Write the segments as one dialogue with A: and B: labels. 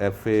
A: FA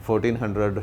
A: 1400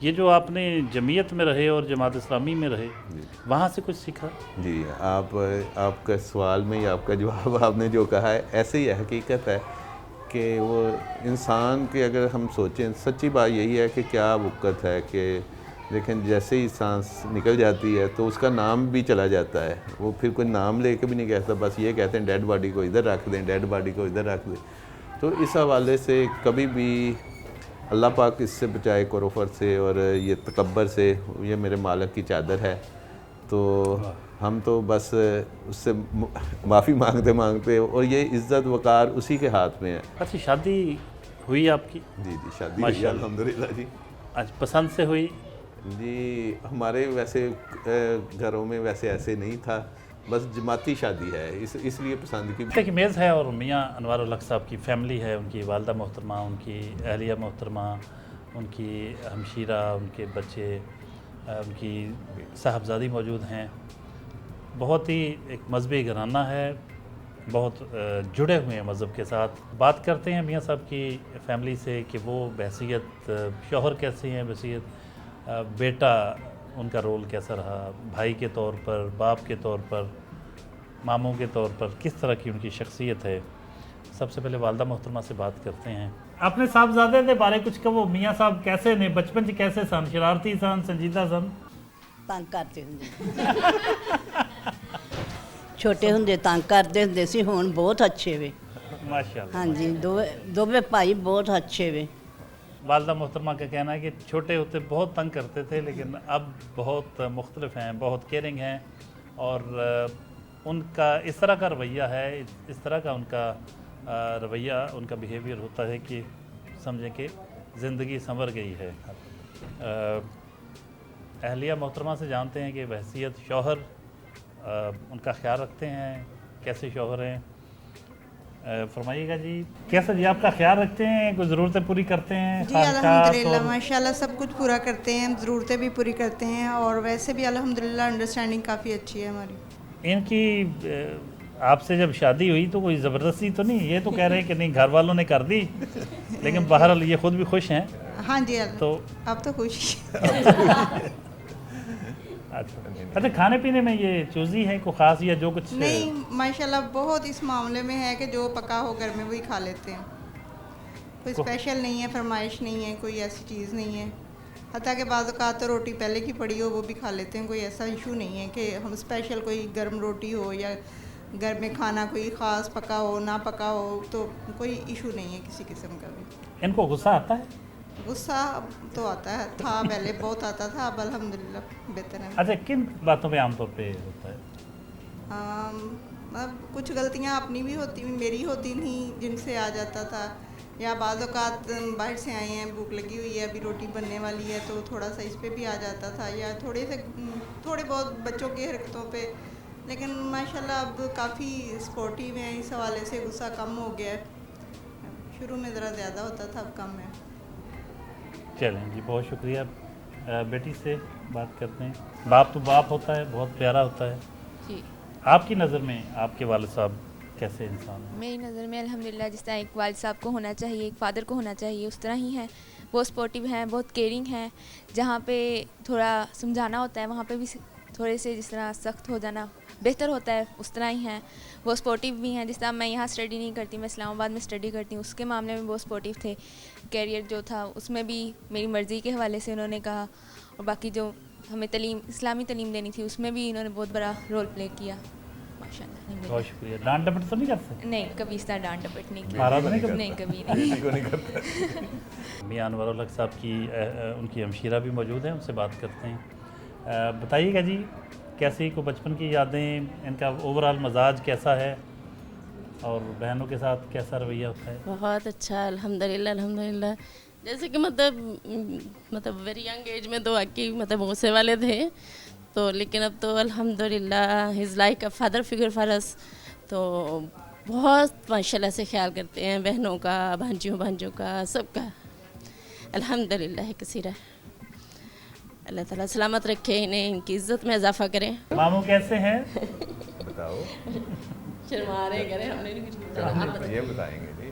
B: یہ جو آپ نے جمعیت میں رہے اور جماعت اسلامی میں رہے وہاں سے کچھ سیکھا؟
A: جی آپ کا سوال میں یا آپ کا جواب آپ نے جو کہا ہے ایسے ہی ہے، حقیقت ہے کہ وہ انسان کے اگر ہم سوچیں سچی بات یہی ہے کہ کیا وقت ہے کہ لیکن جیسے ہی سانس نکل جاتی ہے تو اس کا نام بھی چلا جاتا ہے، وہ پھر کوئی نام لے کے بھی نہیں کہتا، بس یہ کہتے ہیں ڈیڈ باڈی کو ادھر رکھ دیں، ڈیڈ باڈی کو ادھر رکھ دیں۔ تو اس حوالے سے کبھی بھی اللہ پاک اس سے بچائے کفر سے اور یہ تکبر سے، یہ میرے مالک کی چادر ہے، تو ہم تو بس اس سے معافی مانگتے مانگتے، اور یہ عزت وقار اسی کے ہاتھ میں ہے۔
B: اچھا شادی ہوئی آپ کی؟
A: جی شادی ہوئی الحمدللہ جی۔
B: اچھا پسند سے ہوئی؟
A: جی ہمارے ویسے گھروں میں ویسے ایسے نہیں تھا، بس جماعتی شادی ہے، اس لیے پسند کی۔
B: ایک میز ہے اور میاں انوار الحق صاحب کی فیملی ہے، ان کی والدہ محترمہ، ان کی اہلیہ محترمہ، ان کی ہمشیرہ، ان کے بچے، ان کی صاحبزادی موجود ہیں۔ بہت ہی ایک مذہبی گھرانہ ہے، بہت جڑے ہوئے ہیں مذہب کے ساتھ۔ بات کرتے ہیں میاں صاحب کی فیملی سے کہ وہ بحیثیت شوہر کیسے ہیں، بحیثیت بیٹا ان کا رول کیسا رہا، بھائی کے طور پر، باپ کے طور پر، ماموں کے طور پر کس طرح کی ان کی شخصیت ہے۔ سب سے پہلے والدہ محترمہ سے بات کرتے ہیں۔ اپنے صاحبزادے دے بارے کچھ کہو، میاں صاحب کیسے نے، بچپن چ کیسے سن، شرارتی سن، سنجیدہ سن؟
C: تنگ کرتے ہوں چھوٹے ہوں تنگ کرتے ہوں سی، ہون بہت اچھے وے
B: ماشاءاللہ۔
C: ہاں جی، دووے بھائی بہت اچھے وے۔
B: والدہ محترمہ کا کہنا ہے کہ چھوٹے ہوتے بہت تنگ کرتے تھے لیکن اب بہت مختلف ہیں، بہت کیئرنگ ہیں، اور ان کا اس طرح کا رویہ ہے، اس طرح کا ان کا رویہ، ان کا بیہیویئر ہوتا ہے کہ سمجھیں کہ زندگی سنور گئی ہے۔ اہلیہ محترمہ سے جانتے ہیں کہ بحیثیت شوہر ان کا خیال رکھتے ہیں، کیسے شوہر ہیں؟ فرمائیے گا جی، کیسا جی آپ کا خیال رکھتے ہیں، کوئی ضرورتیں پوری کرتے ہیں؟
D: جی الحمدللہ ماشاءاللہ سب کچھ پورا کرتے ہیں، ضرورتیں بھی پوری کرتے ہیں، اور ویسے بھی الحمدللہ انڈرسٹینڈنگ کافی اچھی ہے ہماری۔
B: ان کی آپ سے جب شادی ہوئی تو کوئی زبردستی تو نہیں؟ یہ تو کہہ رہے ہیں کہ نہیں گھر والوں نے کر دی، لیکن بہرحال یہ خود بھی خوش ہیں؟
D: ہاں جی
B: تو
D: اب تو خوش۔
B: اچھا کھانے پینے میں یہ چوزی ہے کوئی خاص یا جو کچھ؟
D: نہیں ماشاءاللہ بہت اس معاملے میں ہے کہ جو پکا ہو گھر میں وہی کھا لیتے ہیں، کوئی اسپیشل نہیں ہے، فرمائش نہیں ہے، کوئی ایسی چیز نہیں ہے، حتیٰ کہ بعض اوقات تو روٹی پہلے کی پڑی ہو وہ بھی کھا لیتے ہیں، کوئی ایسا ایشو نہیں ہے کہ ہم اسپیشل کوئی گرم روٹی ہو یا گھر میں کھانا کوئی خاص پکا ہو نہ پکا ہو تو کوئی ایشو نہیں ہے کسی قسم کا بھی۔
B: ان کو غصہ آتا ہے؟
D: غصہ تو آتا ہے، تھا پہلے بہت آتا تھا، اب الحمدللہ بہتر ہے۔
B: اچھا کن باتوں پہ عام طور پہ ہوتا ہے؟
D: اب کچھ غلطیاں اپنی بھی ہوتی، میری ہوتی نہیں، جن سے آ جاتا تھا، یا بعض اوقات باہر سے آئے ہیں بھوک لگی ہوئی ہے ابھی روٹی بننے والی ہے تو تھوڑا سا اس پہ بھی آ جاتا تھا، یا تھوڑے بہت بچوں کی حرکتوں پہ، لیکن ماشاءاللہ اب کافی سپورٹیو ہیں، اس حوالے سے غصہ کم ہو گیا ہے، شروع میں ذرا زیادہ ہوتا تھا اب کم ہے۔
B: چلیں جی بہت شکریہ۔ بیٹی سے بات کرتے ہیں۔ باپ تو باپ ہوتا ہے، بہت پیارا ہوتا ہے،
E: جی
B: آپ کی نظر میں آپ کے والد صاحب کیسے انسان ہیں؟
E: میری نظر میں الحمدللہ جس طرح ایک والد صاحب کو ہونا چاہیے، ایک فادر کو ہونا چاہیے، اس طرح ہی ہیں، بہت سپورٹیو ہیں، بہت کیئرنگ ہیں، جہاں پہ تھوڑا سمجھانا ہوتا ہے وہاں پہ بھی تھوڑے سے جس طرح سخت ہو جانا بہتر ہوتا ہے اس طرح ہی ہیں، وہ سپورٹیو بھی ہیں، جس طرح میں یہاں اسٹڈی نہیں کرتی، میں اسلام آباد میں اسٹڈی کرتی ہوں، اس کے معاملے میں بہت سپورٹیو تھے، کیریئر جو تھا اس میں بھی میری مرضی کے حوالے سے انہوں نے کہا، اور باقی جو ہمیں اسلامی تعلیم دینی تھی اس میں بھی انہوں نے بہت بڑا رول پلے کیا ماشاءاللہ۔
B: بہت شکریہ۔ ڈانٹ ڈپٹ تو نہیں کرتے؟
E: نہیں کبھی اس طرح ڈانٹ ڈپٹ نہیں
B: مارا تو نہیں
E: کی،
B: کرتا؟
E: نہیں کبھی نہیں۔
B: میاں انور الحق صاحب کی ان کی ہمشیرہ بھی موجود ہیں، ان سے بات کرتے ہیں۔ بتائیے گا جی کیسی کو بچپن کی یادیں، ان کا اوورآل مزاج کیسا ہے اور بہنوں کے ساتھ کیسا رویہ ہوتا ہے؟
F: بہت اچھا الحمدللہ الحمدللہ، جیسے کہ مطلب ویری ینگ ایج میں تو واقعی مطلب غصے والے تھے، تو لیکن اب تو الحمدللہ he's like a father figure for us, تو بہت ماشاءاللہ سے خیال کرتے ہیں بہنوں کا، بھانجوں کا، سب کا، الحمدللہ ہے کثیرہ۔ اللہ تعالیٰ سلامت رکھے انہیں، ان کی عزت میں اضافہ کریں۔
B: ماموں کیسے ہیں؟
A: بتاؤ،
F: شرما رہے کریں، ہم نے نہیں کچھ بتایا، آپ
A: یہ بتائیں گے جی۔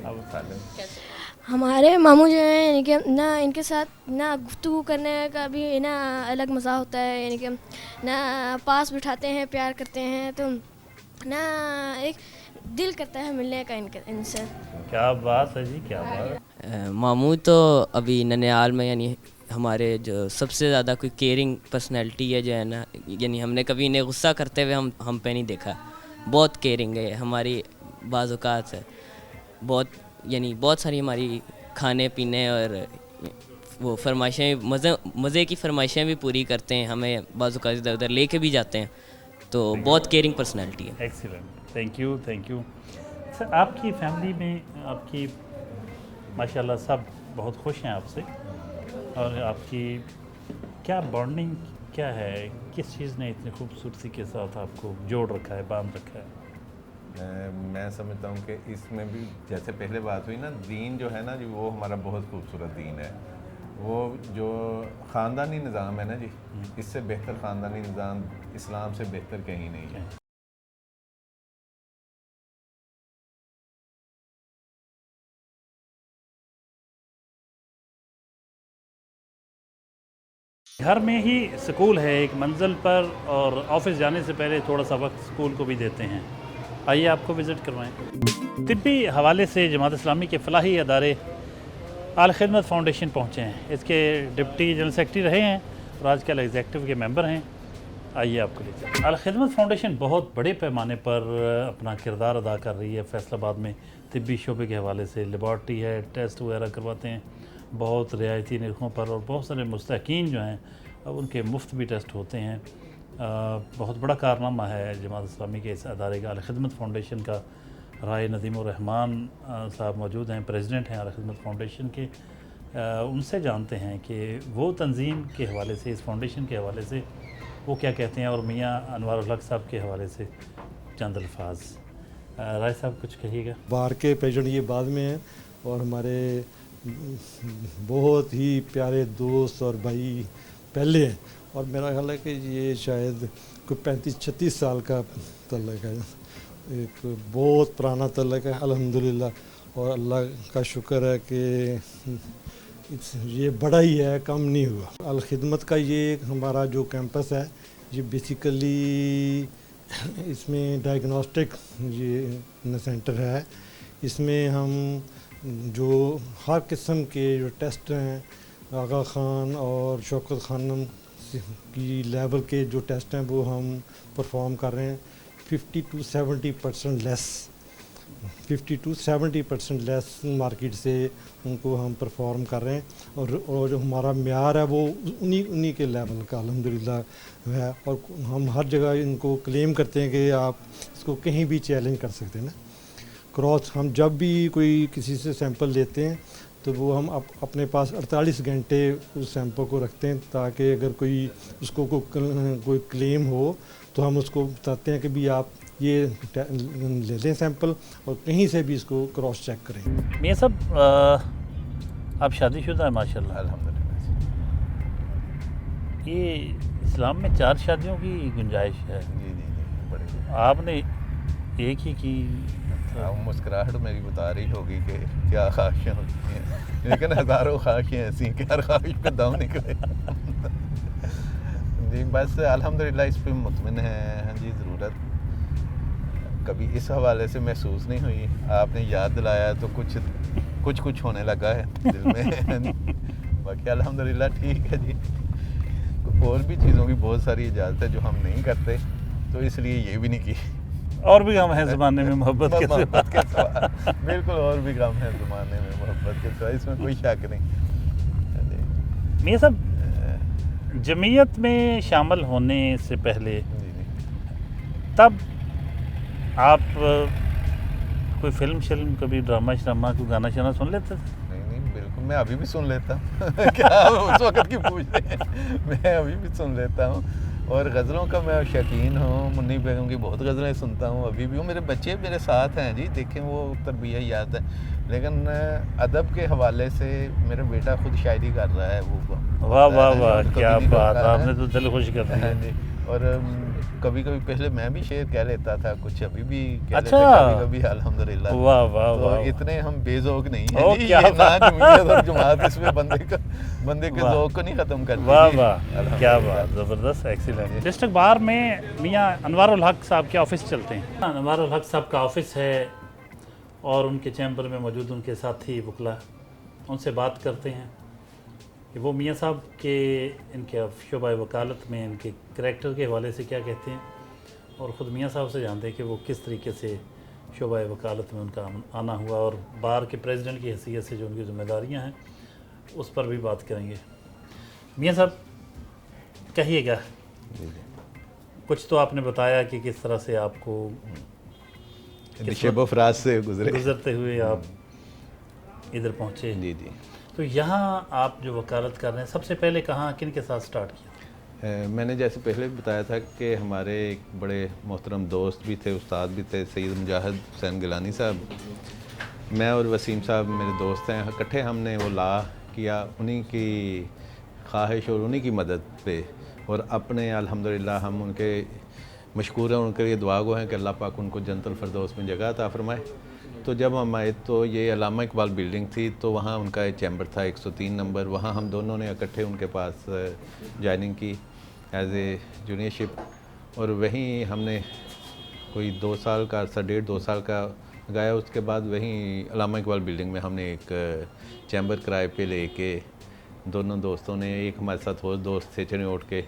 G: ہمارے ماموں جو ہیں یعنی کہ نہ ان کے ساتھ نہ گفتگو کرنے کا بھی نہ الگ مزہ ہوتا ہے، یعنی کہ نہ پاس بٹھاتے ہیں، پیار کرتے ہیں، تو نہ ایک دل کرتا ہے ملنے کا ان سے.
B: کیا بات ہے جی، کیا بات ہے.
H: ماموں تو ابھی ننیال میں یعنی ہمارے جو سب سے زیادہ کوئی کیئرنگ پرسنالٹی ہے جو ہے نا، یعنی ہم نے کبھی انہیں غصہ کرتے ہوئے ہم پہ نہیں دیکھا. بہت کیئرنگ ہے ہماری، بعض اوقات بہت ساری ہماری کھانے پینے اور وہ فرمائشیں، مزے کی فرمائشیں بھی پوری کرتے ہیں. ہمیں بعض اوقات ادھر ادھر لے کے بھی جاتے ہیں، تو بہت کیئرنگ پرسنالٹی ہے.
B: Excellent, thank you thank you. Sir آپ کی فیملی میں آپ کی ماشاء اللہ سب بہت خوش ہیں آپ سے، اور آپ کی کیا بانڈنگ کیا ہے، کس چیز نے اتنی خوبصورتی کے ساتھ آپ کو جوڑ رکھا ہے، باندھ رکھا ہے؟
A: میں سمجھتا ہوں کہ اس میں بھی جیسے پہلے بات ہوئی نا، دین جو ہے نا جی وہ ہمارا بہت خوبصورت دین ہے. وہ جو خاندانی نظام ہے نا جی، اس سے بہتر خاندانی نظام اسلام سے بہتر کہیں نہیں ہے.
B: گھر میں ہی سکول ہے ایک منزل پر، اور آفس جانے سے پہلے تھوڑا سا وقت سکول کو بھی دیتے ہیں. آئیے آپ کو وزٹ کروائیں. طبی حوالے سے جماعت اسلامی کے فلاحی ادارے الخدمت فاؤنڈیشن پہنچے ہیں. اس کے ڈپٹی جنرل سیکرٹری رہے ہیں اور آج کل ایگزیکٹو کے ممبر ہیں. آئیے آپ کو لے جائیں. الخدمت فاؤنڈیشن بہت بڑے پیمانے پر اپنا کردار ادا کر رہی ہے فیصل آباد میں. طبی شعبے کے حوالے سے لیبارٹری ہے، ٹیسٹ وغیرہ کرواتے ہیں بہت رعایتی نرخوں پر، اور بہت سارے مستحقین جو ہیں اب ان کے مفت بھی ٹیسٹ ہوتے ہیں. بہت بڑا کارنامہ ہے جماعت اسلامی کے اس ادارے کا. الخدمت فاؤنڈیشن کا رائے ندیم الرحمان صاحب موجود ہیں، پریزیڈنٹ ہیں الخدمت فاؤنڈیشن کے. ان سے جانتے ہیں کہ وہ تنظیم کے حوالے سے، اس فاؤنڈیشن کے حوالے سے وہ کیا کہتے ہیں، اور میاں انوار الحق صاحب کے حوالے سے چند الفاظ. رائے صاحب کچھ کہیے گا؟
I: بار کے پیشنٹ یہ بعد میں ہیں، اور ہمارے بہت ہی پیارے دوست اور بھائی پہلے ہیں، اور میرا خیال ہے کہ یہ شاید کوئی 35-36 سال کا تعلق ہے، ایک بہت پرانا تعلق ہے الحمدللہ. اور اللہ کا شکر ہے کہ یہ بڑا ہی ہے، کم نہیں ہوا. الخدمت کا یہ ہمارا جو کیمپس ہے یہ بیسیکلی اس میں ڈائگنوسٹک یہ سینٹر ہے. اس میں ہم جو ہر قسم کے جو ٹیسٹ ہیں، آغا خان اور شوکت خانم کی لیول کے جو ٹیسٹ ہیں وہ ہم پرفارم کر رہے ہیں. 50 to 70% less, 50 to 70% less market سے ان کو ہم پرفارم کر رہے ہیں. اور جو ہمارا معیار ہے وہ انہی کے لیول کا الحمدللہ ہے. اور ہم ہر جگہ ان کو کلیم کرتے ہیں کہ آپ اس کو کہیں بھی چیلنج کر سکتے ہیں نا. کراس ہم جب بھی کوئی کسی سے سیمپل لیتے ہیں تو وہ ہم اپنے پاس 48 گھنٹے اس سیمپل کو رکھتے ہیں، تاکہ اگر کوئی اس کو کوئی کلیم ہو تو ہم اس کو بتاتے ہیں کہ بھی آپ یہ لے لیں سیمپل اور کہیں سے بھی اس کو کراس چیک کریں.
B: میاں صاحب آپ شادی شدہ ہیں ماشاء اللہ؟
A: الحمدللہ.
B: یہ اسلام میں 4 شادیوں کی گنجائش ہے،
A: جی جی جی بڑے.
B: آپ نے ایک ہی کی.
A: مسکراہٹ میری بتا رہی ہوگی کہ کیا خواہشیں ہوتی ہیں، لیکن ہزاروں خواہشیں ایسی ہیں کہ ہر خواہش پہ دم نکلے. جی بس الحمدللہ اس پہ مطمئن ہے. ہاں جی ضرورت کبھی اس حوالے سے محسوس نہیں ہوئی. آپ نے یاد دلایا تو کچھ ہونے لگا ہے دل میں. باقی الحمدللہ ٹھیک ہے جی. اور بھی چیزوں کی بہت ساری اجازت ہے جو ہم نہیں کرتے، تو اس لیے یہ بھی نہیں کی.
B: اور بھی غم ہے زمانے میں محبت کے
A: سوا. بالکل اور بھی غم ہے زمانے میں محبت کے سوا، اس میں کوئی شک نہیں.
B: میاں صاحب جمعیت میں شامل ہونے سے پہلے تب آپ کوئی فلم کبھی ڈرامہ کوئی گانا شانا سن لیتے تھے؟
A: نہیں بالکل، میں ابھی بھی سن لیتا ہوں. کیا اس وقت کی پوچھتے ہیں، میں ابھی بھی سن لیتا ہوں. اور غزلوں کا میں شوقین ہوں. منی بیگم کی بہت غزلیں سنتا ہوں ابھی بھی. میرے بچے میرے ساتھ ہیں جی، دیکھیں وہ تربیہ یاد ہے. لیکن ادب کے حوالے سے میرا بیٹا خود شاعری کر رہا ہے. وہ
B: واہ واہ واہ، کیا بات، آپ نے تو دل خوش کر دیا.
A: جی اور کبھی کبھی پہلے میں بھی شعر کہہ لیتا تھا کچھ، ابھی بھی کہہ لیتے
B: اچھا،
A: کبھی کبھی الحمدللہ۔
B: واہ واہ
A: تو
B: واہ،
A: اتنے ہم بے ذوق نہیں
B: او
A: ہیں جی،
B: کیا
A: یہ نا جمعیت اور جماعت اس میں بندے کے
B: واہ،
A: ذوق کو نہیں ختم کرتی
B: واہ
A: جی،
B: واہ، کیا بات، زبردست، ایکسیلنٹ۔ ڈسٹرکٹ بار میں میاں انوار الحق صاحب کے آفس چلتے ہیں۔ انوار الحق صاحب کا آفس ہے اور ان کے چیمبر میں موجود ان کے ساتھی وکلا، ان سے بات کرتے ہیں کہ وہ میاں صاحب کے ان کے شعبہ وکالت میں ان کے کریکٹر کے حوالے سے کیا کہتے ہیں، اور خود میاں صاحب سے جانتے ہیں کہ وہ کس طریقے سے شعبہ وکالت میں ان کا آنا ہوا، اور بار کے پریزیڈنٹ کی حیثیت سے جو ان کی ذمہ داریاں ہیں اس پر بھی بات کریں گے۔ میاں صاحب کہیے گا، کچھ تو آپ نے بتایا کہ کس طرح سے آپ کو
A: شب و فراز سے
B: گزرتے ہوئے آپ ادھر پہنچے۔
A: جی جی،
B: تو یہاں آپ جو وکالت کر رہے ہیں، سب سے پہلے کہاں کن کے ساتھ سٹارٹ کیا؟
A: میں نے جیسے پہلے بتایا تھا کہ ہمارے ایک بڑے محترم دوست بھی تھے، استاد بھی تھے، سید مجاہد حسین گیلانی صاحب، میں اور وسیم صاحب میرے دوست ہیں، اکٹھے ہم نے وہ لا کیا انہی کی خواہش اور انہی کی مدد پہ، اور اپنے الحمدللہ ہم ان کے مشکور ہیں، ان کے لیے دعا گو ہیں کہ اللہ پاک ان کو جنت الفردوس میں جگہ عطا فرمائے۔ تو جب ہم آئے تو یہ علامہ اقبال بلڈنگ تھی، تو وہاں ان کا ایک چیمبر تھا 103 نمبر، وہاں ہم دونوں نے اکٹھے ان کے پاس جوائننگ کی ایز اے جونیئر شپ، اور وہیں ہم نے کوئی 2 سال کا عرصہ، 1.5-2 سال کا گایا۔ اس کے بعد وہیں علامہ اقبال بلڈنگ میں ہم نے ایک چیمبر کرائے پہ لے کے دونوں دوستوں نے، ایک ہمارے ساتھ اور دوست تھے چنیوٹ کے،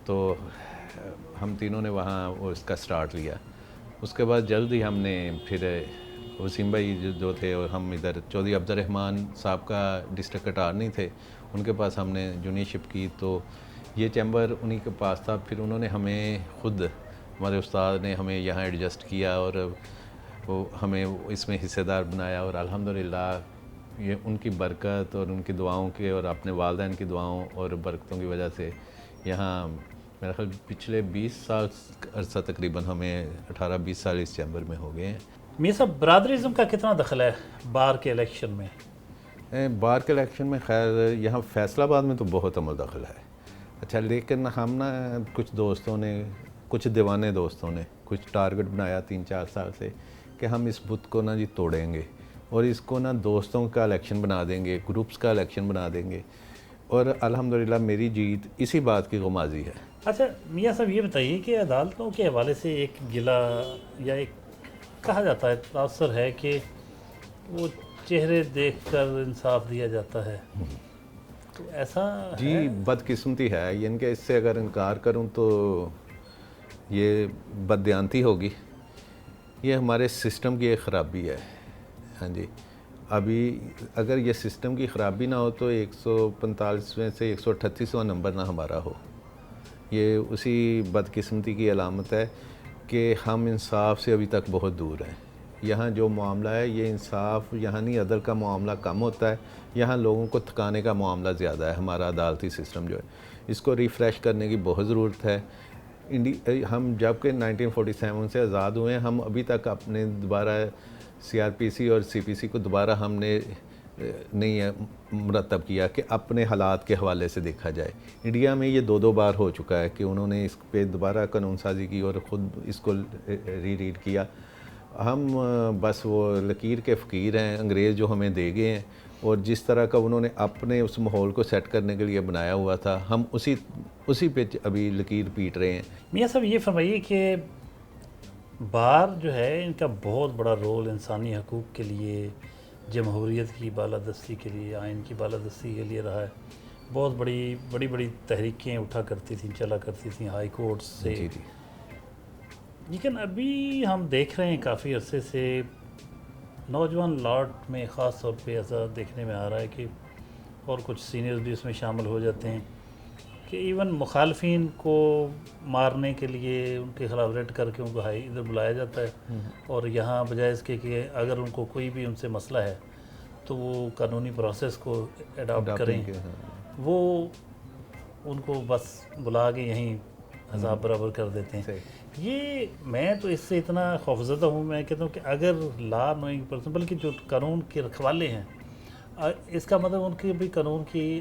A: تو ہم تینوں نے وہاں وہ اس کا سٹارٹ لیا۔ اس کے بعد جلد ہی ہم نے پھر وسیم بھائی جو تھے، اور ہم ادھر چودھری عبد الرحمن صاحب کا ڈسٹرکٹ اٹارنی تھے، ان کے پاس ہم نے جونیئر شپ کی، تو یہ چیمبر انہی کے پاس تھا۔ پھر انہوں نے ہمیں خود، ہمارے استاد نے ہمیں یہاں ایڈجسٹ کیا اور وہ ہمیں اس میں حصے دار بنایا، اور الحمدللہ یہ ان کی برکت اور ان کی دعاؤں کے اور اپنے والدین کی دعاؤں اور برکتوں کی وجہ سے یہاں میرا خیال پچھلے 20 سال عرصہ تقریباً ہمیں 18-20 سال اس چیمبر میں ہو گئے ہیں۔
B: میاں صاحب، برادریزم کا کتنا دخل ہے بار کے الیکشن میں؟
A: بار کے الیکشن میں خیر یہاں فیصل آباد میں تو بہت عمل دخل ہے، اچھا، لیکن ہم نا کچھ دوستوں نے، کچھ دیوانے دوستوں نے کچھ ٹارگٹ بنایا 3-4 سال سے کہ ہم اس بت کو نا جی توڑیں گے، اور اس کو نا دوستوں کا الیکشن بنا دیں گے، گروپس کا الیکشن بنا دیں گے، اور الحمدللہ میری جیت اسی بات کی غمازی ہے۔
B: اچھا میاں صاحب، یہ بتائیے کہ عدالتوں کے حوالے سے ایک گلہ یا ایک کہا جاتا ہے، تاثر ہے کہ وہ چہرے دیکھ کر انصاف دیا جاتا ہے، تو ایسا
A: جی بدقسمتی ہے، یعنی کہ اس سے اگر انکار کروں تو یہ بددیانتی ہوگی، یہ ہمارے سسٹم کی ایک خرابی ہے۔ ہاں جی، ابھی اگر یہ سسٹم کی خرابی نہ ہو تو 145 سے 138واں نمبر نہ ہمارا ہو، یہ اسی بدقسمتی کی علامت ہے کہ ہم انصاف سے ابھی تک بہت دور ہیں۔ یہاں جو معاملہ ہے یہ انصاف، یہاں نہیں عدل کا معاملہ کم ہوتا ہے، یہاں لوگوں کو تھکانے کا معاملہ زیادہ ہے۔ ہمارا عدالتی سسٹم جو ہے اس کو ریفریش کرنے کی بہت ضرورت ہے۔ ہم جب کہ 1947 سے آزاد ہوئے ہیں، ہم ابھی تک اپنے دوبارہ CRPC اور CPC کو دوبارہ ہم نے نہیں مرتب کیا کہ اپنے حالات کے حوالے سے دیکھا جائے۔ انڈیا میں یہ 2 بار ہو چکا ہے کہ انہوں نے اس پہ دوبارہ قانون سازی کی اور خود اس کو ریڈ کیا۔ ہم بس وہ لکیر کے فقیر ہیں، انگریز جو ہمیں دے گئے ہیں، اور جس طرح کا انہوں نے اپنے اس ماحول کو سیٹ کرنے کے لیے بنایا ہوا تھا، ہم اسی پہ ابھی لکیر پیٹ رہے ہیں۔
B: میاں صاحب یہ فرمائیے کہ بار جو ہے ان کا بہت بڑا رول انسانی حقوق کے لیے، جمہوریت کی بالادستی کے لیے، آئین کی بالادستی کے لیے رہا ہے۔ بہت بڑی تحریکیں اٹھا کرتی تھیں، چلا کرتی تھیں ہائی کورٹ سے،
A: جی جی،
B: لیکن ابھی ہم دیکھ رہے ہیں کافی عرصے سے نوجوان لاٹ میں خاص طور پہ ایسا دیکھنے میں آ رہا ہے کہ، اور کچھ سینئرز بھی اس میں شامل ہو جاتے ہیں، کہ ایون مخالفین کو مارنے کے لیے ان کے خلاف ریڈ کر کے ان کو ادھر بلایا جاتا ہے، اور یہاں بجائے اس کے کہ اگر ان کو کوئی بھی ان سے مسئلہ ہے تو وہ قانونی پروسیس کو اڈاپٹ کریں، وہ ان کو بس بلا کے یہیں عذاب برابر کر دیتے ہیں۔ یہ میں تو اس سے اتنا خوفزدہ ہوں، میں کہتا ہوں کہ اگر لا نوئنگ پرسن، بلکہ جو قانون کے رکھوالے ہیں، اس کا مطلب ان کی بھی قانون کی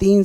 J: 3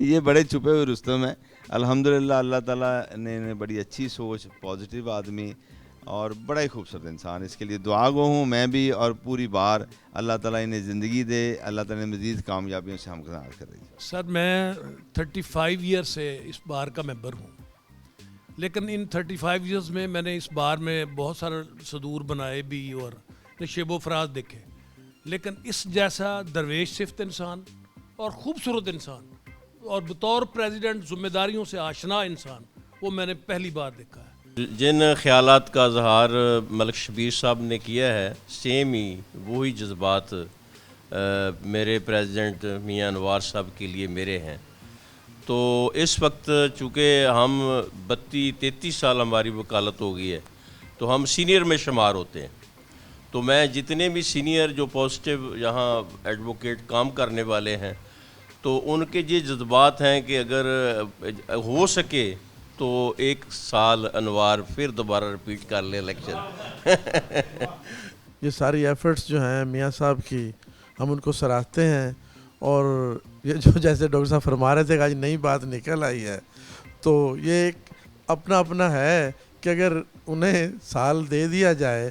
K: یہ بڑے چھپے ہوئے رستم ہیں. الحمدللہ اللہ تعالیٰ نے بڑی اچھی سوچ, پازیٹیو آدمی اور بڑا ہی خوبصورت انسان. اس کے لیے دعا گو ہوں میں بھی, اور پوری بار اللہ تعالیٰ انہیں زندگی دے, اللہ تعالیٰ نے مزید کامیابیوں سے ہمکنار کرے.
L: سر میں 35 ایئر سے اس بار کا ممبر ہوں, لیکن ان 35 ایئرز میں میں نے اس بار میں بہت سارے صدور بنائے بھی اور نشیب و فراز دیکھے, لیکن اس جیسا درویش صفت انسان اور خوبصورت انسان اور بطور پریزیڈنٹ ذمہ داریوں سے آشنا انسان وہ میں نے پہلی بار دیکھا ہے.
M: جن خیالات کا اظہار ملک شبیر صاحب نے کیا ہے, سیم ہی وہی جذبات میرے پریزیڈنٹ میاں انوار صاحب کے لیے میرے ہیں. تو اس وقت چونکہ ہم 32-33 سال ہماری وکالت ہو گئی ہے, تو ہم سینئر میں شمار ہوتے ہیں. تو میں جتنے بھی سینئر جو پازیٹیو یہاں ایڈوکیٹ کام کرنے والے ہیں, تو ان کے یہ جذبات ہیں کہ اگر ہو سکے تو 1 سال انوار پھر دوبارہ رپیٹ کر لے الیکشن.
N: یہ ساری ایفرٹس جو ہیں میاں صاحب کی, ہم ان کو سراہتے ہیں. اور یہ جو جیسے ڈاکٹر صاحب فرما رہے تھے کہ آج نئی بات نکل آئی ہے, تو یہ ایک اپنا ہے کہ اگر انہیں سال دے دیا جائے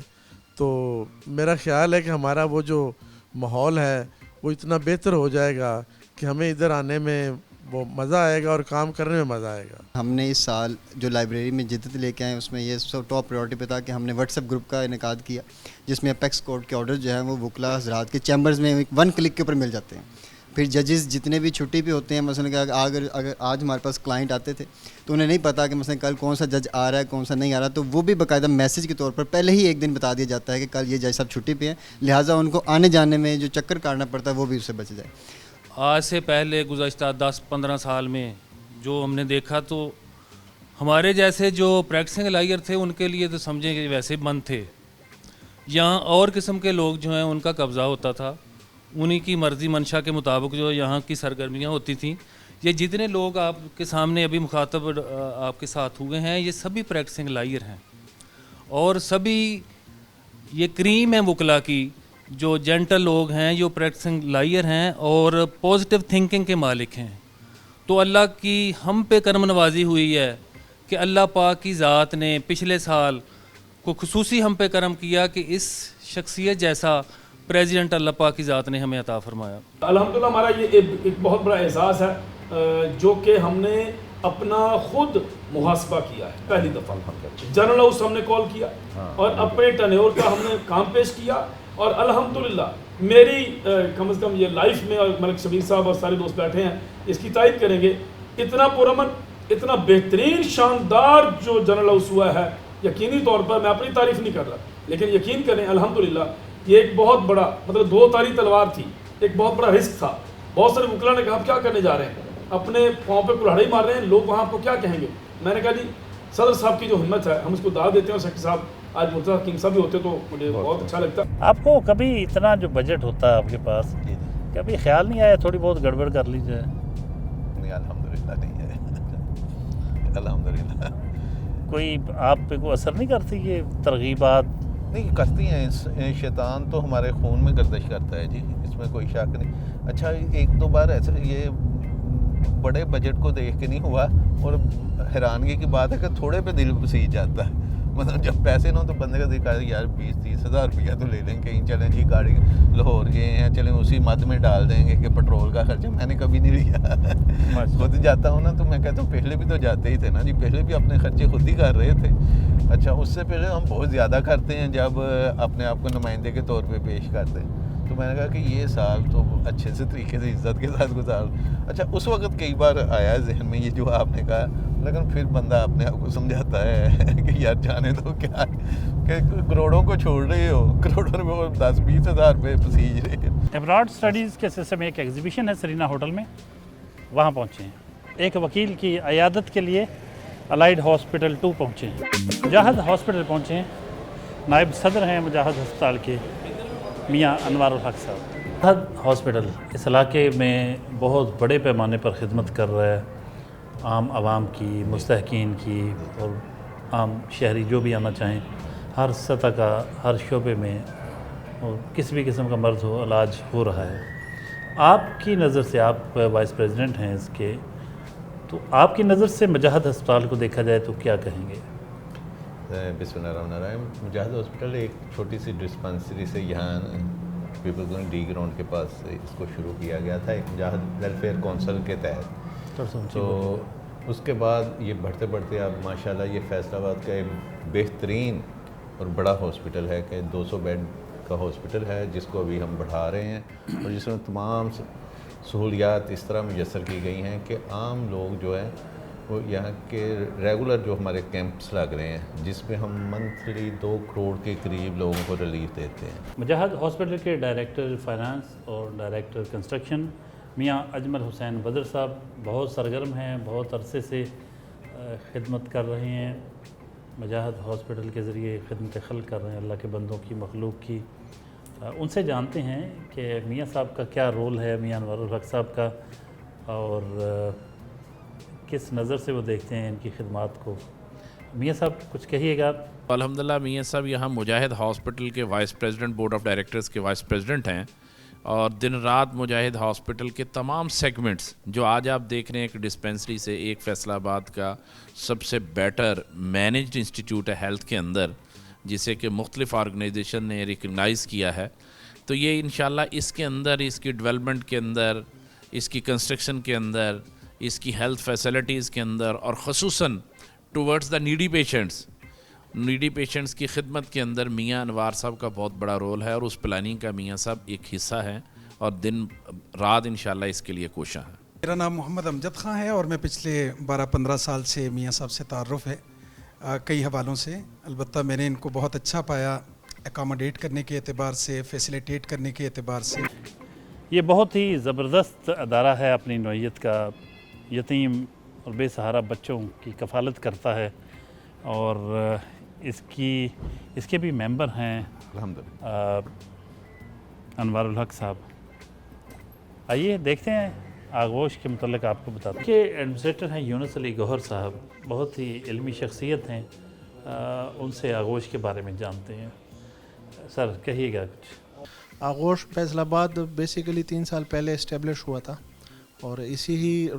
N: تو میرا خیال ہے کہ ہمارا وہ جو ماحول ہے وہ اتنا بہتر ہو جائے گا کہ ہمیں ادھر آنے میں وہ مزہ آئے گا اور کام کرنے میں مزہ آئے گا.
O: ہم نے اس سال جو لائبریری میں جدت لے کے آئے اس میں یہ سب ٹاپ پریورٹی پہ تھا کہ ہم نے واٹس ایپ گروپ کا انعقاد کیا, جس میں اپیکس کورٹ کے آرڈر جو ہیں وہ وکلا حضرات کے چیمبرز میں 1 کلک کے اوپر مل جاتے ہیں. پھر ججز جتنے بھی چھٹی پہ ہوتے ہیں, مثلا کہ اگر آج ہمارے پاس کلائنٹ آتے تھے تو انہیں نہیں پتا کہ مثلا کل کون سا جج آ رہا ہے کون سا نہیں آ رہا, تو وہ بھی باقاعدہ میسیج کے طور پر پہلے ہی 1 دن بتا دیا جاتا ہے کہ کل یہ جج صاحب چھٹی پہ ہیں, لہٰذا ان کو آنے جانے میں جو چکر کاٹنا پڑتا ہے وہ بھی اس سے بچ جائے.
P: آج سے پہلے گزشتہ 10-15 سال میں جو ہم نے دیکھا, تو ہمارے جیسے جو پریکٹسنگ لائر تھے ان کے لیے تو سمجھیں کہ ویسے بند تھے. یہاں اور قسم کے لوگ جو ہیں ان کا قبضہ ہوتا تھا, انہی کی مرضی منشا کے مطابق جو یہاں کی سرگرمیاں ہوتی تھیں. یہ جتنے لوگ آپ کے سامنے ابھی مخاطب آپ کے ساتھ ہوئے ہیں یہ سبھی پریکٹسنگ لائر ہیں, اور سبھی یہ کریم ہے وکلا کی, جو جینٹل لوگ ہیں, جو پریکٹسنگ لائر ہیں اور پازیٹیو تھنکنگ کے مالک ہیں. تو اللہ کی ہم پہ کرم نوازی ہوئی ہے کہ اللہ پاک کی ذات نے پچھلے سال کو خصوصی ہم پہ کرم کیا کہ اس شخصیت جیسا پریزیڈنٹ اللہ پاک کی ذات نے ہمیں عطا فرمایا.
Q: الحمدللہ ہمارا یہ ایک بہت بڑا احساس ہے جو کہ ہم نے اپنا خود محاسبہ کیا ہے. پہلی دفعہ جنرل ہاؤس ہم نے کال کیا اور اپنے ٹینیور کا ہم نے کام پیش کیا, اور الحمدللہ میری کم از کم یہ لائف میں, اور ملک شبیر صاحب اور سارے دوست بیٹھے ہیں اس کی تائید کریں گے, اتنا پرامن, اتنا بہترین شاندار جو جنرل ہاؤس ہوا ہے. یقینی طور پر میں اپنی تعریف نہیں کر رہا, لیکن یقین کریں الحمدللہ یہ ایک بہت بڑا, مطلب 2 تاری تلوار تھی, ایک بہت بڑا رسک تھا. بہت سارے وکلا نے کہا آپ کیا کرنے جا رہے ہیں, اپنے پاؤں پہ کلہاڑی مار رہے ہیں, لوگ وہاں آپ کو کیا کہیں گے. میں نے کہا جی صدر صاحب کی جو ہمت ہے ہم اس کو داد دیتے ہیں, اور سیکٹری صاحب آج مرتضیٰ حکیم صاحب بھی ہوتے تو مجھے بہت اچھا لگتا.
B: آپ کو کبھی اتنا جو بجٹ ہوتا ہے آپ کے پاس, کبھی خیال نہیں آیا تھوڑی بہت گڑبڑ کر لی جائے؟
A: نہیں الحمدللہ نہیں ہے, الحمدللہ.
B: کوئی آپ پہ کوئی اثر نہیں کرتی یہ ترغیبات؟
A: نہیں کرتی ہیں, شیطان تو ہمارے خون میں گردش کرتا ہے جی, اس میں کوئی شک نہیں. اچھا 1-2 بار ایسے یہ بڑے بجٹ کو دیکھ کے نہیں ہوا, اور حیرانگی کی بات ہے کہ تھوڑے پہ دل بسیج جاتا ہے. مطلب جب پیسے نہ ہو تو بندے کا دیکھا یار 20-30 ہزار روپیہ تو لے لیں, کہیں چلیں جی گاڑی لاہور گئے ہیں چلیں اسی مد میں ڈال دیں گے کہ پیٹرول کا خرچہ. میں نے کبھی نہیں لیا, خود جاتا ہوں نا تو میں کہتا ہوں پہلے بھی تو جاتے ہی تھے نا جی, پہلے بھی اپنے خرچے خود ہی کر رہے تھے. اچھا اس سے پہلے ہم بہت زیادہ کرتے ہیں جب اپنے آپ کو نمائندے کے طور پہ پیش کرتے ہیں. تو میں نے کہا کہ یہ سال تو اچھے سے طریقے سے عزت کے ساتھ گزار. اچھا اس وقت کئی بار آیا ذہن میں یہ جو آپ نے کہا, لیکن پھر بندہ اپنے آپ کو سمجھاتا ہے کہ یار جانے دو, کیا کہ کروڑوں کو چھوڑ رہے ہو, کروڑوں روپے 10-20 ہزار روپے پسیج رہے ہیں.
B: ایبراڈ اسٹڈیز کے سلسلے میں ایک ایگزیبیشن ہے سرینا ہوٹل میں, وہاں پہنچے ہیں. ایک وکیل کی عیادت کے لیے الائیڈ ہاسپٹل 2 پہنچے ہیں, مجاہد ہاسپٹل پہنچے ہیں. نائب صدر ہیں مجاہد ہسپتال کے میاں انوار الحق صاحب. مجاہد ہاسپٹل اس علاقے میں بہت بڑے پیمانے پر خدمت کر رہا ہے, عام عوام کی, مستحقین کی, اور عام شہری جو بھی آنا چاہیں ہر سطح کا, ہر شعبے میں اور کسی بھی قسم کا مرض ہو علاج ہو رہا ہے. آپ کی نظر سے آپ وائس پریزیڈنٹ ہیں اس کے، تو آپ کی نظر سے مجاہد ہسپتال کو دیکھا جائے تو کیا کہیں گے؟
A: بسم اللہ الرحمن الرحیم. مجاہد ہاسپٹل ایک چھوٹی سی ڈسپنسری سے یہاں پیپل گراؤنڈ ڈی گراؤنڈ کے پاس اس کو شروع کیا گیا تھا ایک مجاہد ویلفیئر کونسل کے تحت. تو اس کے بعد یہ بڑھتے بڑھتے اب ماشاءاللہ یہ فیصل آباد کا ایک بہترین اور بڑا ہاسپٹل ہے کہ 200 بیڈ کا ہاسپٹل ہے جس کو ابھی ہم بڑھا رہے ہیں اور جس میں تمام سہولیات اس طرح میسر کی گئی ہیں کہ عام لوگ جو ہیں وہ یہاں کے ریگولر جو ہمارے کیمپس لگ رہے ہیں جس میں ہم منتھلی 2 کروڑ کے قریب لوگوں کو ریلیف دیتے ہیں.
B: مجاہد ہاسپٹل کے ڈائریکٹر فائنانس اور ڈائریکٹر کنسٹرکشن میاں اجمل حسین بدر صاحب بہت سرگرم ہیں، بہت عرصے سے خدمت کر رہے ہیں، مجاہد ہاسپٹل کے ذریعے خدمت خلق کر رہے ہیں اللہ کے بندوں کی، مخلوق کی. ان سے جانتے ہیں کہ میاں صاحب کا کیا رول ہے، میاں انوار الحق صاحب کا، اور کس نظر سے وہ دیکھتے ہیں ان کی خدمات کو. میاں صاحب کچھ کہیے گا.
R: الحمدللہ میاں صاحب یہاں مجاہد ہاسپٹل کے vice president, board of directors کے وائس پریزیڈنٹ ہیں، اور دن رات مجاہد ہاسپٹل کے تمام سیگمنٹس جو آج آپ دیکھ رہے ہیں، ایک ڈسپنسری سے ایک فیصل آباد کا سب سے بیٹر مینجڈ انسٹیٹیوٹ ہے ہیلتھ کے اندر، جسے کہ مختلف آرگنائزیشن نے ریکگنائز کیا ہے. تو یہ انشاءاللہ اس کے اندر، اس کی ڈیولپمنٹ کے اندر، اس کی کنسٹرکشن کے اندر، اس کی ہیلتھ فیسلٹیز کے اندر، اور خصوصاً ٹورڈز دا نیڈی پیشنٹس کی خدمت کے اندر میاں انوار صاحب کا بہت بڑا رول ہے، اور اس پلاننگ کا میاں صاحب ایک حصہ ہیں اور دن رات انشاءاللہ اس کے لیے کوشاں ہیں.
S: میرا نام محمد امجد خان ہے اور میں پچھلے 12-15 سال سے میاں صاحب سے تعارف ہے کئی حوالوں سے. البتہ میں نے ان کو بہت اچھا پایا اکاموڈیٹ کرنے کے اعتبار سے، فیسیلیٹیٹ کرنے کے اعتبار سے.
B: یہ بہت ہی زبردست ادارہ ہے، اپنی نوعیت کا، یتیم اور بے سہارا بچوں کی کفالت کرتا ہے، اور اس کے بھی ممبر ہیں انوار الحق صاحب. آئیے دیکھتے ہیں آغوش کے متعلق آپ کو بتاتے ہیں کہ ایڈمنسٹریٹر ہیں یونس علی گوہر صاحب، بہت ہی علمی شخصیت ہیں، ان سے آغوش کے بارے میں جانتے ہیں. سر کہیے گا کچھ.
T: آغوش فیصل آباد بیسیکلی 3 سال پہلے اسٹیبلش ہوا تھا، اور اسی ہی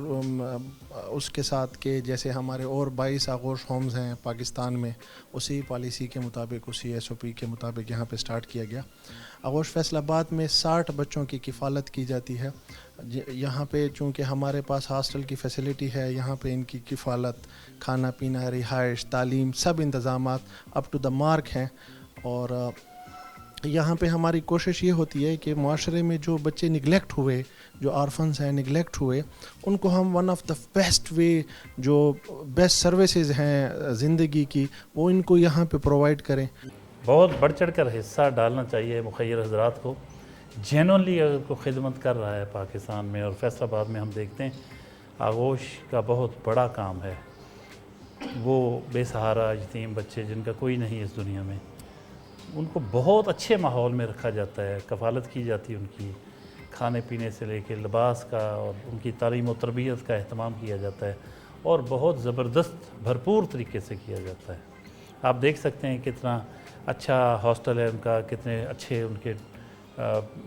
T: اس کے ساتھ کہ جیسے ہمارے اور 22 آغوش ہومز ہیں پاکستان میں، اسی پالیسی کے مطابق، اسی SOP کے مطابق یہاں پہ سٹارٹ کیا گیا. آغوش فیصل آباد میں 60 بچوں کی کفالت کی جاتی ہے. یہاں پہ چونکہ ہمارے پاس ہاسٹل کی فیسلٹی ہے، یہاں پہ ان کی کفالت، کھانا پینا، رہائش، تعلیم، سب انتظامات اپ ٹو دا مارک ہیں. اور یہاں پہ ہماری کوشش یہ ہوتی ہے کہ معاشرے میں جو بچے نگلیکٹ ہوئے، جو آرفنز ہیں نگلیکٹ ہوئے، ان کو ہم one of the best way, جو بیسٹ سروسز ہیں زندگی کی، وہ ان کو یہاں پہ پرووائڈ کریں.
B: بہت بڑھ چڑھ کر حصہ ڈالنا چاہیے مخیر حضرات کو. جینونلی اگر کوئی خدمت کر رہا ہے پاکستان میں، اور فیصل آباد میں ہم دیکھتے ہیں آغوش کا بہت بڑا کام ہے. وہ بے سہارا یتیم بچے جن کا کوئی نہیں اس دنیا میں، ان کو بہت اچھے ماحول میں رکھا جاتا ہے، کفالت کی جاتی ہے ان کی، کھانے پینے سے لے کے لباس کا، اور ان کی تعلیم و تربیت کا اہتمام کیا جاتا ہے، اور بہت زبردست بھرپور طریقے سے کیا جاتا ہے. آپ دیکھ سکتے ہیں کتنا اچھا ہاسٹل ہے ان کا، کتنے اچھے ان کے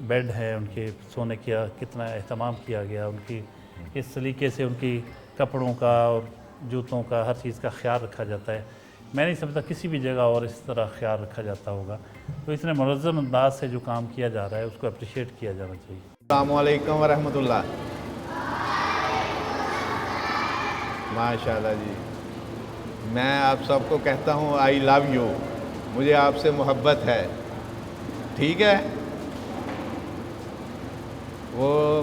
B: بیڈ ہیں، ان کے سونے کا کتنا اہتمام کیا گیا، ان کی اس طریقے سے ان کی کپڑوں کا اور جوتوں کا ہر چیز کا خیال رکھا جاتا ہے. میں نہیں سمجھتا کسی بھی جگہ اور اس طرح خیال رکھا جاتا ہوگا. تو اتنے منظم انداز سے جو کام کیا جا رہا ہے اس کو اپریشیٹ کیا جانا چاہیے.
U: السلام علیکم ورحمۃ اللہ. ماشاءاللہ جی، میں آپ سب کو کہتا ہوں آئی لو یو، مجھے آپ سے محبت ہے، ٹھیک ہے. وہ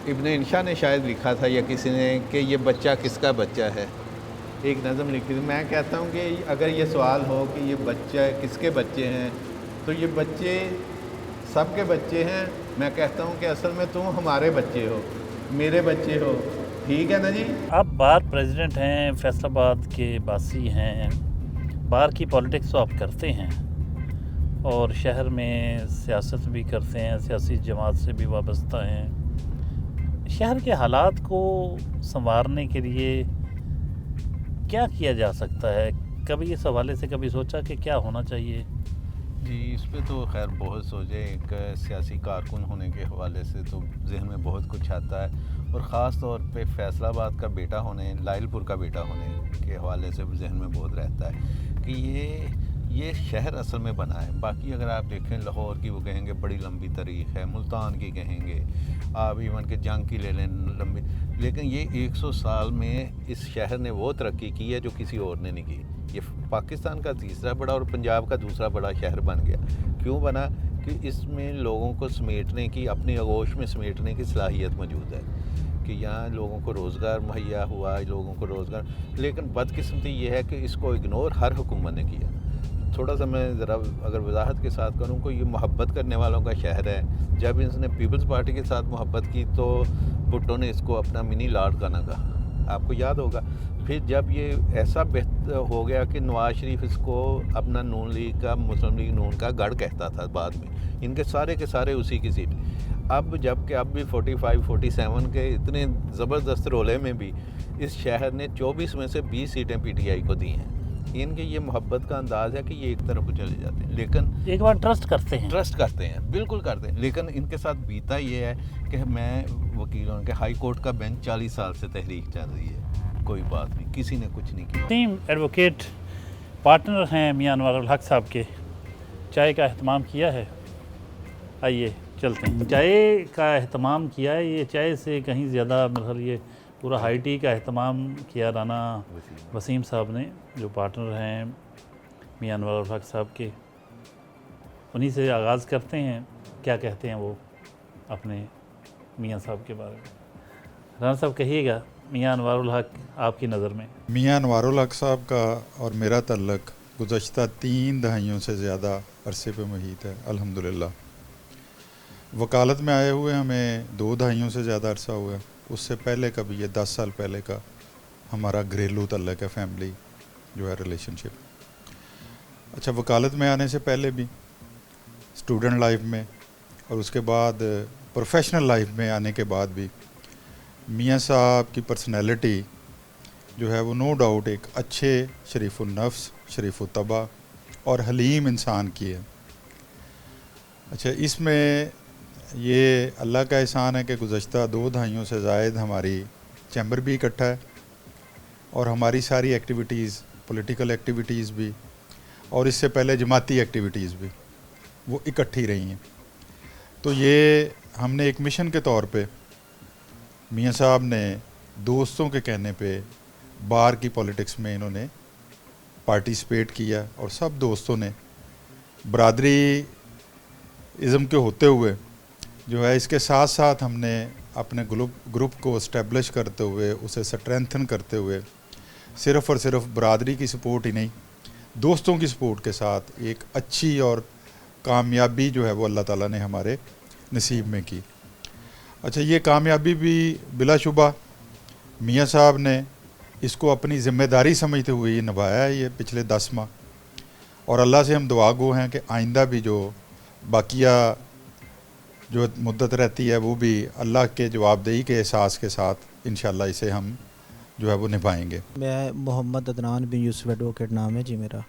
U: ابن انشا نے شاید لکھا تھا یا کسی نے کہ یہ بچہ کس کا بچہ ہے، ایک نظم لکھی تھی. میں کہتا ہوں کہ اگر یہ سوال ہو کہ یہ بچہ کس کے بچے ہیں، تو یہ بچے سب کے بچے ہیں. میں کہتا ہوں کہ اصل میں تم ہمارے بچے ہو، میرے بچے ہو، ٹھیک ہے نا جی.
B: آپ بار پریزیڈنٹ ہیں، فیصل آباد کے باسی ہیں، بار کی پولیٹکس تو آپ کرتے ہیں، اور شہر میں سیاست بھی کرتے ہیں، سیاسی جماعت سے بھی وابستہ ہیں. شہر کے حالات کو سنوارنے کے لیے کیا کیا جا سکتا ہے؟ کبھی اس حوالے سے کبھی سوچا کہ کیا ہونا چاہیے؟
U: جی اس پہ تو خیر بہت سوچے. ایک سیاسی کارکن ہونے کے حوالے سے تو ذہن میں بہت کچھ آتا ہے, اور خاص طور پہ فیصل آباد کا بیٹا ہونے, لائل پور کا بیٹا ہونے کے حوالے سے ذہن میں بہت رہتا ہے کہ یہ شہر اصل میں بنا ہے. باقی اگر آپ دیکھیں لاہور کی وہ کہیں گے بڑی لمبی تاریخ ہے, ملتان کی کہیں گے آپ, ایون کہ جنگ کی لے لیں لمبی, لیکن یہ 100 سال میں اس شہر نے وہ ترقی کی ہے جو کسی اور نے نہیں کی. یہ پاکستان کا تیسرا بڑا اور پنجاب کا دوسرا بڑا شہر بن گیا. کیوں بنا؟ کہ اس میں لوگوں کو سمیٹنے کی, اپنی آغوش میں سمیٹنے کی صلاحیت موجود ہے, کہ یہاں لوگوں کو روزگار مہیا ہوا, لوگوں کو روزگار. لیکن بدقسمتی یہ ہے کہ اس کو اگنور ہر حکومت نے کیا. تھوڑا سا میں ذرا اگر وضاحت کے ساتھ کروں کہ یہ محبت کرنے والوں کا شہر ہے. جب اس نے پیپلز پارٹی کے ساتھ محبت کی تو بھٹو نے اس کو اپنا منی لاڈ کا نہ کہا, آپ کو یاد ہوگا. پھر جب یہ ایسا بہتر ہو گیا کہ نواز شریف اس کو اپنا نون لیگ کا, مسلم لیگ نون کا گڑھ کہتا تھا, بعد میں ان کے سارے اسی کی سیٹ. اب جب کہ اب بھی 45 47 کے اتنے زبردست رولے میں بھی اس شہر نے 24 میں سے 20 سیٹیں پی ٹی آئی کو دی ہیں. ان کے یہ محبت کا انداز ہے کہ یہ ایک طرف کو چلے جاتے ہیں, لیکن
B: ایک بار ٹرسٹ کرتے ہیں,
U: بالکل کرتے ہیں. لیکن ان کے ساتھ بیتا یہ ہے کہ میں وکیل ہوں کہ ہائی کورٹ کا بینچ 40 سال سے تحریک چل رہی ہے, کوئی بات نہیں, کسی نے کچھ نہیں کیا.
B: ٹیم ایڈوکیٹ پارٹنر ہیں میاں انوار الحق صاحب کے, چائے کا اہتمام کیا ہے. آئیے چلتے ہیں. چائے کا اہتمام کیا ہے, یہ چائے سے کہیں زیادہ میرا خیال یہ پورا ہائی ٹی کا اہتمام کیا رانا وسیم صاحب نے, جو پارٹنر ہیں میاں انوار الحق صاحب کے. انہی سے آغاز کرتے ہیں, کیا کہتے ہیں وہ اپنے میاں صاحب کے بارے میں. رانا صاحب کہیے گا میاں انوار الحق آپ کی نظر میں.
C: میاں انوار الحق صاحب کا اور میرا تعلق گزشتہ 3 دہائیوں سے زیادہ عرصے پہ محیط ہے الحمدللہ. وکالت میں آئے ہوئے ہمیں 2 دہائیوں سے زیادہ عرصہ ہوا ہے. اس سے پہلے کا بھی, یہ 10 سال پہلے کا ہمارا گھریلو تعلق ہے, فیملی جو ہے ریلیشن شپ. اچھا, وکالت میں آنے سے پہلے بھی, اسٹوڈنٹ لائف میں, اور اس کے بعد پروفیشنل لائف میں آنے کے بعد بھی میاں صاحب کی پرسنالٹی جو ہے وہ نو ڈاؤٹ ایک اچھے شریف النفس, شریف الطبع اور حلیم انسان کی ہے. اچھا, اس میں یہ اللہ کا احسان ہے کہ گزشتہ 2 دہائیوں سے زائد ہماری چیمبر بھی اکٹھا ہے, اور ہماری ساری ایکٹیویٹیز, پولیٹیکل ایکٹیویٹیز بھی, اور اس سے پہلے جماعتی ایکٹیویٹیز بھی وہ اکٹھی رہی ہیں. تو یہ ہم نے ایک مشن کے طور پہ میاں صاحب نے دوستوں کے کہنے پہ بار کی پولیٹکس میں انہوں نے پارٹیسپیٹ کیا, اور سب دوستوں نے برادری ازم کے ہوتے ہوئے جو ہے اس کے ساتھ ساتھ ہم نے اپنے گروپ کو اسٹیبلش کرتے ہوئے, اسے سٹرینتھن کرتے ہوئے, صرف اور صرف برادری کی سپورٹ ہی نہیں, دوستوں کی سپورٹ کے ساتھ ایک اچھی اور کامیابی جو ہے وہ اللہ تعالیٰ نے ہمارے نصیب میں کی. اچھا, یہ کامیابی بھی بلا شبہ میاں صاحب نے اس کو اپنی ذمہ داری سمجھتے ہوئے یہ نبھایا ہے یہ پچھلے 10 ماہ, اور اللہ سے ہم دعا گو ہیں کہ آئندہ بھی جو باقیہ جو مدت رہتی ہے وہ بھی اللہ کے جواب دہی کے احساس کے ساتھ انشاءاللہ اسے ہم جو ہے وہ نبھائیں گے.
D: میں محمد عدنان بن یوسف ایڈوکیٹ نام ہے جی میرا.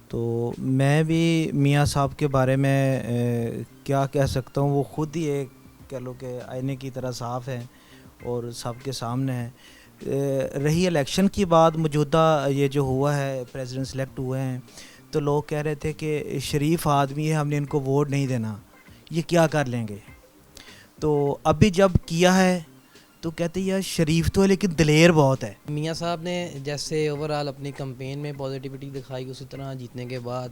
D: تو میں بھی میاں صاحب کے بارے میں کیا کہہ سکتا ہوں, وہ خود ہی ایک کہہ لو کہ آئینے کی طرح صاف ہیں اور سب کے سامنے ہیں. رہی الیکشن کی بات, موجودہ یہ جو ہوا ہے پریزیڈنٹ سلیکٹ ہوئے ہیں, تو لوگ کہہ رہے تھے کہ شریف آدمی ہے, ہم نے ان کو ووٹ نہیں دینا, یہ کیا کر لیں گے. تو ابھی جب کیا ہے تو کہتے ہیں یار شریف تو ہے لیکن دلیر بہت ہے.
E: میاں صاحب نے جیسے اوورال اپنی کمپین میں پازیٹیوٹی دکھائی, اسی طرح جیتنے کے بعد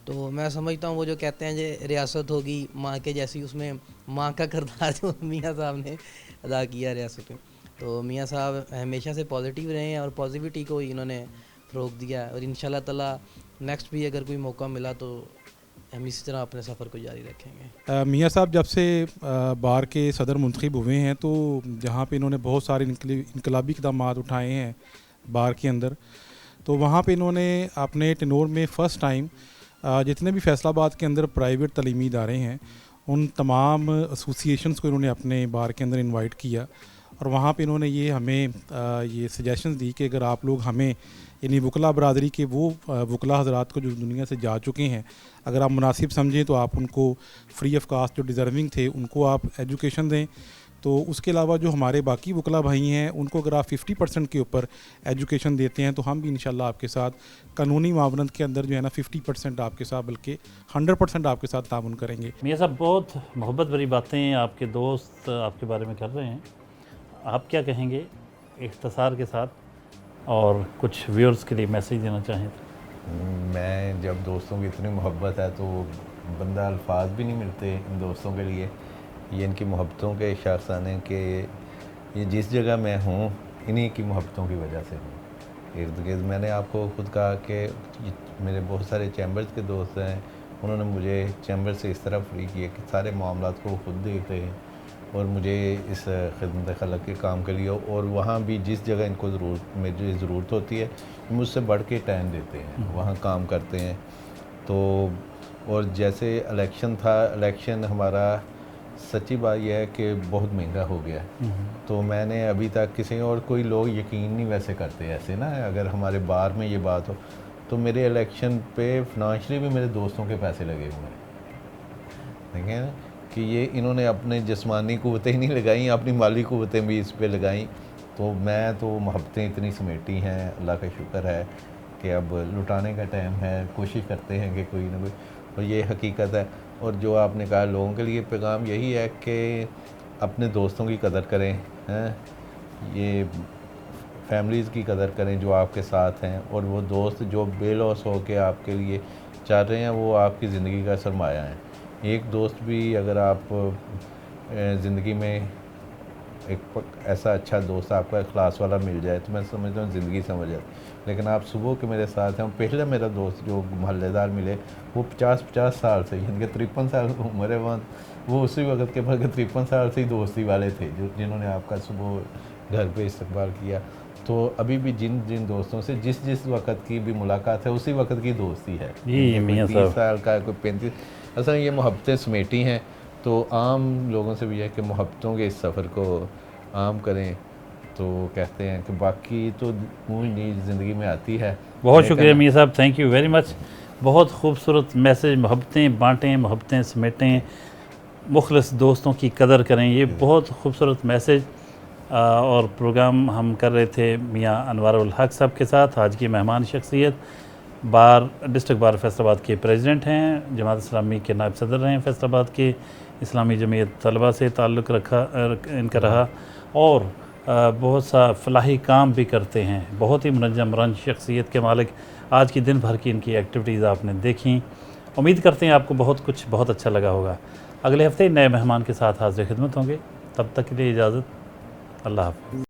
E: تو میں سمجھتا ہوں وہ جو کہتے ہیں جو ریاست ہوگی ماں کے جیسی, اس میں ماں کا کردار جو میاں صاحب نے ادا کیا ریاست میں. تو میاں صاحب ہمیشہ سے پازیٹیو رہے ہیں اور پازیٹیوٹی کو انہوں نے فروغ دیا ہے, اور انشاءاللہ تعالیٰ نیکسٹ بھی اگر کوئی موقع ملا تو ہم اسی طرح اپنے سفر کو جاری رکھیں گے.
F: میاں صاحب جب سے بار کے صدر منتخب ہوئے ہیں تو جہاں پہ انہوں نے بہت سارے انقلابی اقدامات اٹھائے ہیں بار کے اندر, تو وہاں پہ انہوں نے اپنے ٹینور میں فرسٹ ٹائم جتنے بھی فیصل آباد کے اندر پرائیویٹ تعلیمی ادارے ہیں ان تمام ایسوسیشنز کو انہوں نے اپنے بار کے اندر انوائٹ کیا, اور وہاں پہ انہوں نے یہ ہمیں یہ سجیشنز دی کہ اگر آپ لوگ ہمیں یعنی وکلا برادری کے وہ وکلا حضرات کو جو دنیا سے جا چکے ہیں اگر آپ مناسب سمجھیں تو آپ ان کو فری آف کاسٹ جو ڈیزرونگ تھے ان کو آپ ایجوکیشن دیں. تو اس کے علاوہ جو ہمارے باقی وکلا بھائی ہیں ان کو اگر آپ 50% کے اوپر ایجوکیشن دیتے ہیں تو ہم بھی انشاءاللہ آپ کے ساتھ قانونی معاونت کے اندر جو ہے نا 50% آپ کے ساتھ بلکہ 100% آپ کے ساتھ تعاون کریں گے.
B: میاں صاحب بہت محبت بھری باتیں آپ کے دوست آپ کے بارے میں کر رہے ہیں. آپ کیا کہیں گے اختصار کے ساتھ اور کچھ ویورز کے لیے میسیج دینا چاہیں تو؟
U: میں جب دوستوں کی اتنی محبت ہے تو بندہ الفاظ بھی نہیں ملتے ان دوستوں کے لیے. یہ ان کی محبتوں کے شاخسان ہیں کہ یہ جس جگہ میں ہوں انہی کی محبتوں کی وجہ سے ہوں. ارد گرد میں نے آپ کو خود کہا کہ میرے بہت سارے چیمبرز کے دوست ہیں, انہوں نے مجھے چیمبر سے اس طرح فری کیا کہ سارے معاملات کو خود دیکھتے ہیں اور مجھے اس خدمت خلق کے کام کے لیے اور وہاں بھی جس جگہ ان کو مجھے ضرورت ہوتی ہے مجھ سے بڑھ کے ٹائم دیتے ہیں, وہاں کام کرتے ہیں. تو اور جیسے الیکشن تھا, الیکشن ہمارا سچی بات یہ ہے کہ بہت مہنگا ہو گیا تو میں نے ابھی تک کسی اور کوئی لوگ یقین نہیں ویسے کرتے ایسے نا, اگر ہمارے بار میں یہ بات ہو تو میرے الیکشن پہ فنانشلی بھی میرے دوستوں کے پیسے لگے ہوئے ہیں. دیکھیں نا کہ یہ انہوں نے اپنے جسمانی قوتیں ہی نہیں لگائیں, اپنی مالی قوتیں بھی اس پہ لگائیں. تو میں تو محبتیں اتنی سمیٹی ہیں, اللہ کا شکر ہے کہ اب لٹانے کا ٹائم ہے, کوشش کرتے ہیں کہ کوئی نہ کوئی, اور یہ حقیقت ہے. اور جو آپ نے کہا لوگوں کے لیے پیغام یہی ہے کہ اپنے دوستوں کی قدر کریں, یہ فیملیز کی قدر کریں جو آپ کے ساتھ ہیں, اور وہ دوست جو بے لوث ہو کے آپ کے لیے چاہ رہے ہیں وہ آپ کی زندگی کا سرمایہ ہیں. ایک دوست بھی اگر آپ زندگی میں ایک ایسا اچھا دوست آپ کا اخلاص والا مل جائے تو میں سمجھتا ہوں زندگی سمجھ جاتی. لیکن آپ صبح کے میرے ساتھ ہیں, پہلا میرا دوست جو محلے دار ملے وہ 50 سال سے, یعنی کہ 53 سال عمر ہے, وہ اسی وقت کے 53 سال سے ہی دوستی والے تھے جنہوں نے آپ کا صبح گھر پہ استقبال کیا. تو ابھی بھی جن دوستوں سے جس وقت کی بھی ملاقات ہے اسی وقت کی دوستی ہے.
B: جی میاں صاحب
U: 30 سال کا کوئی 35, اصل یہ محبتیں سمیٹی ہیں. تو عام لوگوں سے بھی ہے کہ محبتوں کے اس سفر کو عام کریں. تو کہتے ہیں کہ باقی تو زندگی میں آتی ہے.
B: بہت شکریہ میاں صاحب, تھینک یو ویری مچ. بہت خوبصورت میسیج, محبتیں بانٹیں, محبتیں سمیٹیں, مخلص دوستوں کی قدر کریں, یہ بہت خوبصورت میسیج. اور پروگرام ہم کر رہے تھے میاں انوار الحق صاحب کے ساتھ. آج کی مہمان شخصیت ڈسٹرکٹ بار فیصل آباد کے پریزیڈنٹ ہیں, جماعت اسلامی کے نائب صدر رہے ہیں فیصل آباد کے, اسلامی جمعیت طلبہ سے تعلق رکھا ان کا رہا, اور بہت سا فلاحی کام بھی کرتے ہیں. بہت ہی منظم رنج شخصیت کے مالک. آج کی دن بھر کی ان کی ایکٹیویٹیز آپ نے دیکھیں. امید کرتے ہیں آپ کو بہت اچھا لگا ہوگا. اگلے ہفتے نئے مہمان کے ساتھ حاضر خدمت ہوں گے. تب تک کے لیے اجازت. اللہ حافظ.